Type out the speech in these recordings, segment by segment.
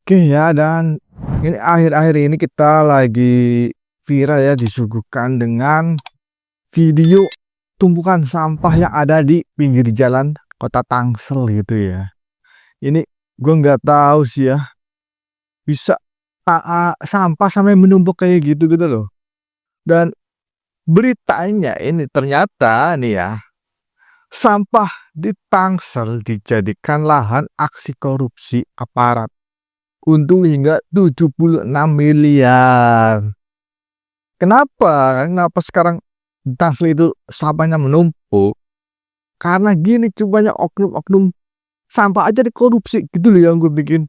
Oke ya, dan ini akhir-akhir ini kita lagi viral ya, disuguhkan dengan video tumpukan sampah yang ada di pinggir jalan kota Tangsel gitu ya. Ini gue nggak tahu sih ya, bisa sampah sampai menumpuk kayak gitu gitu loh. Dan beritanya ini ternyata nih ya, sampah di Tangsel dijadikan lahan aksi korupsi aparat. Untung hingga 76 miliar. Kenapa sekarang Tangsel itu sampahnya menumpuk? Karena gini, banyak oknum-oknum sampah aja dikorupsi gitu loh, yang gue bikin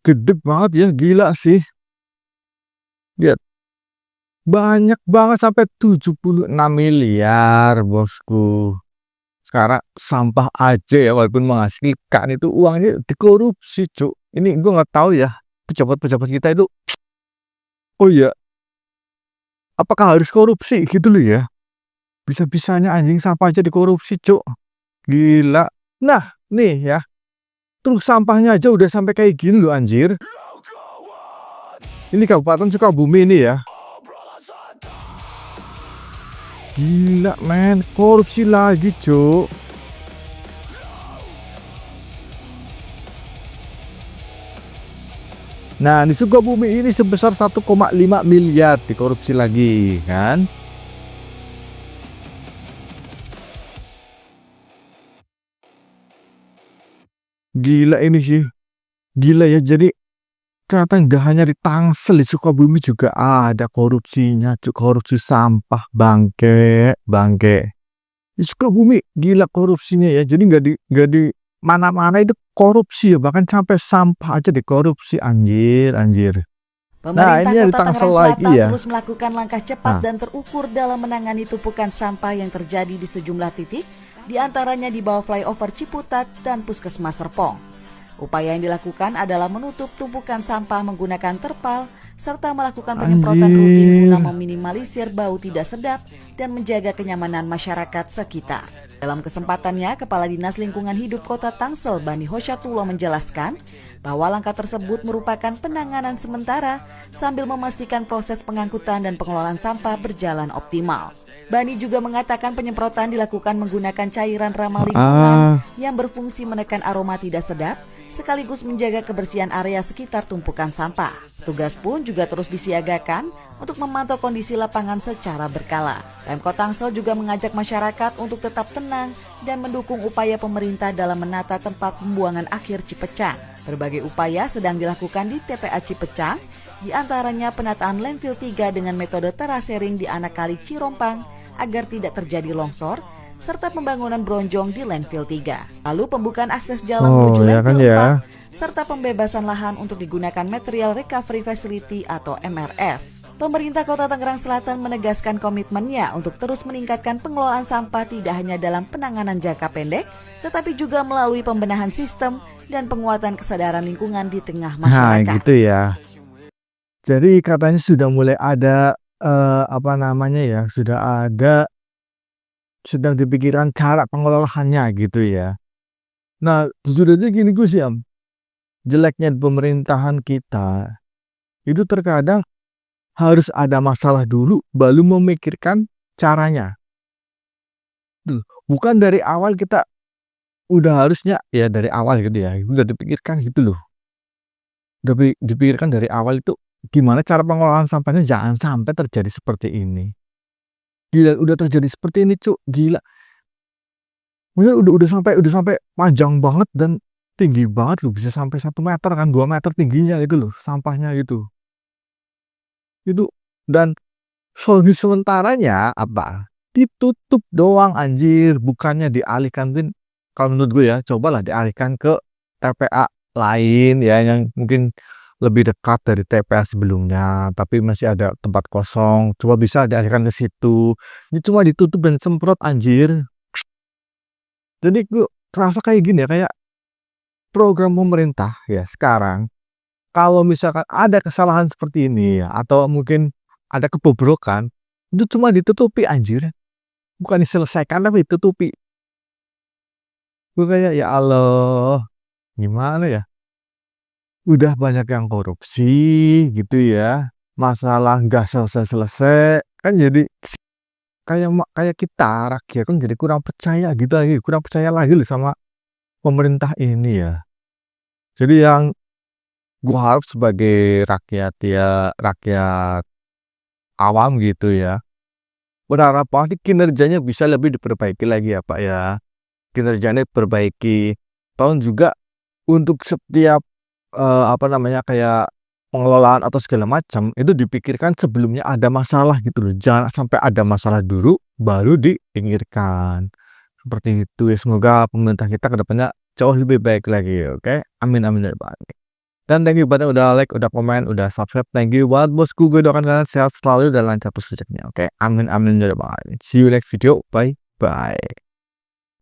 gede banget ya, gila sih. Lihat, banyak banget sampai 76 miliar bosku. Sekarang sampah aja ya, walaupun menghasilkan, itu uangnya dikorupsi cuk. Ini gue nggak tahu ya, pejabat-pejabat kita itu, oh ya, apakah harus korupsi gitu loh ya. Bisa-bisanya anjing sampah aja dikorupsi cuk, gila. Nah nih ya, terus sampahnya aja udah sampai kayak gini loh anjir. Ini Kabupaten Sukabumi ini ya, gila men, korupsi lagi cuk. Nah di Sukabumi ini sebesar 1,5 miliar dikorupsi lagi kan. Gila ini sih, gila ya. Jadi ternyata nggak hanya di Tangsel, di Sukabumi juga ada korupsinya cuk. Korupsi sampah, bangke bangke di Sukabumi, gila korupsinya ya. Jadi nggak di mana-mana itu korupsi ya, bahkan sampai sampah aja dikorupsi, anjir anjir. Nah Pemerintah ini yang di Kota Tangsel Tangerang lagi Selatan ya. terus melakukan langkah cepat Nah dan terukur dalam menangani tumpukan sampah yang terjadi di sejumlah titik, di antaranya di bawah flyover Ciputat dan Puskesmas Serpong. Upaya yang dilakukan adalah menutup tumpukan sampah menggunakan terpal, serta melakukan penyemprotan rutin guna anjir. meminimalisir bau tidak sedap dan menjaga kenyamanan masyarakat sekitar. Dalam kesempatannya, Kepala Dinas Lingkungan Hidup Kota Tangsel, Bani Hosyatullah, menjelaskan bahwa langkah tersebut merupakan penanganan sementara sambil memastikan proses pengangkutan dan pengelolaan sampah berjalan optimal. Bani juga mengatakan penyemprotan dilakukan menggunakan cairan ramah lingkungan Ah yang berfungsi menekan aroma tidak sedap sekaligus menjaga kebersihan area sekitar tumpukan sampah. Tugas pun juga terus disiagakan untuk memantau kondisi lapangan secara berkala. Pemkot Tangsel juga mengajak masyarakat untuk tetap tenang dan mendukung upaya pemerintah dalam menata tempat pembuangan akhir Cipecang. Berbagai upaya sedang dilakukan di TPA Cipecang, di antaranya penataan landfill 3 dengan metode terasering di anak kali Cirompang agar tidak terjadi longsor, serta pembangunan bronjong di landfill 3. Lalu pembukaan akses jalan oh menuju ya kan landfill ya. 4, serta pembebasan lahan untuk digunakan Material Recovery Facility atau MRF. Pemerintah Kota Tangerang Selatan menegaskan komitmennya untuk terus meningkatkan pengelolaan sampah tidak hanya dalam penanganan jangka pendek, tetapi juga melalui pembenahan sistem dan penguatan kesadaran lingkungan di tengah Nah masyarakat. gitu ya. Jadi katanya sudah mulai ada, apa namanya ya, sedang dipikirkan cara pengelolaannya gitu ya. Nah, jujur aja gini Gus ya, jeleknya pemerintahan kita, itu terkadang harus ada masalah dulu baru memikirkan caranya. Tuh, bukan dari awal kita udah harusnya ya dari awal gitu ya, udah dipikirkan gitu loh. Dipikirkan dari awal itu gimana cara pengelolaan sampahnya jangan sampai terjadi seperti ini. Gila udah terjadi seperti ini Cuk, gila. Maksudnya udah sampai panjang banget dan tinggi banget loh, bisa sampai 1 meter kan, 2 meter tingginya itu loh sampahnya gitu. Itu dan solusi sementaranya apa? Ditutup doang anjir, bukannya dialihkan. Mungkin kalau menurut gue ya, cobalah dialihkan ke TPA lain ya, yang mungkin lebih dekat dari TPA sebelumnya, tapi masih ada tempat kosong, coba bisa dialihkan ke situ. Ini cuma ditutup dan semprot anjir. Jadi gue kerasa kayak gini ya, kayak program pemerintah ya sekarang, kalau misalkan ada kesalahan seperti ini ya, atau mungkin ada kebobrokan, itu cuma ditutupi anjir, bukan diselesaikan tapi ditutupi. Gue kayak ya Allah, gimana ya? udah banyak yang korupsi gitu ya, masalah nggak selesai-selesai, kan jadi kayak kita rakyat kan jadi kurang percaya gitu lagi, kurang percaya lagi loh sama pemerintah ini ya. Jadi yang gua harap sebagai rakyat ya, rakyat awam gitu ya, berharap banget kinerjanya bisa lebih diperbaiki lagi ya Pak ya. Kinerjanya diperbaiki. Tolong juga untuk setiap apa namanya, kayak pengelolaan atau segala macam itu dipikirkan sebelumnya ada masalah gitu loh. Jangan sampai ada masalah dulu baru dipinggirkan. Seperti itu ya, semoga pemerintah kita ke depannya jauh lebih baik lagi, oke? Amin amin ya Pak. Dan thank you banget udah like, udah komen, udah subscribe. Thank you banget bosku. Gue doakan kalian sehat selalu dan lancar terus rezekinya, oke? Amin amin ya Pak. See you next video. Bye bye.